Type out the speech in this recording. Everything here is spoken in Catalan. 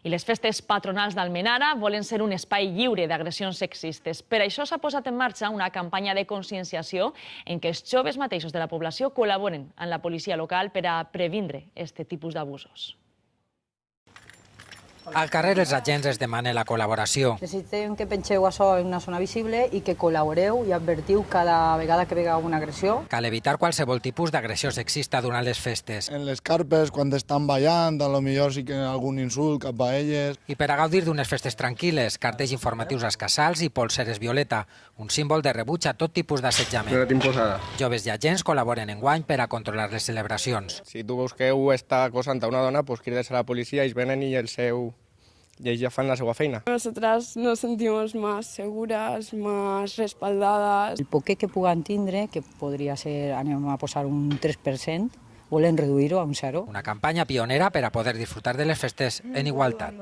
I les festes patronals d'Almenara volen ser un espai lliure d'agressions sexistes. Per això s'ha posat en marxa una campanya de conscienciació en què els joves mateixos de la població col·laboren amb la policia local per a previndre aquest tipus d'abusos. Al carrer els agents es demanen la col·laboració. Necessitem que pengeu això en una zona visible i que col·laboreu i advertiu cada vegada que veieu una agressió. Cal evitar qualsevol tipus d'agressió sexista durant les festes. En les carpes, quan estan ballant, a lo millor sí que algun insult cap a elles. I per a gaudir d'unes festes tranquil·les, cartells informatius als casals i polseres violeta, un símbol de rebuig a tot tipus d'assetjament. Joves i agents col·laboren enguany per a controlar les celebracions. Si tu veus que algú està acosant a una dona, pues crides a la policia, ells venen i ells ya fan la seva feina. Nosotras nos sentimos más seguras, más respaldadas. El poquet que puguem tindre, que podria ser, anem a posar un 3%, volen reduir-ho a un 0. Una campanya pionera per a poder disfrutar de les festes en igualtat.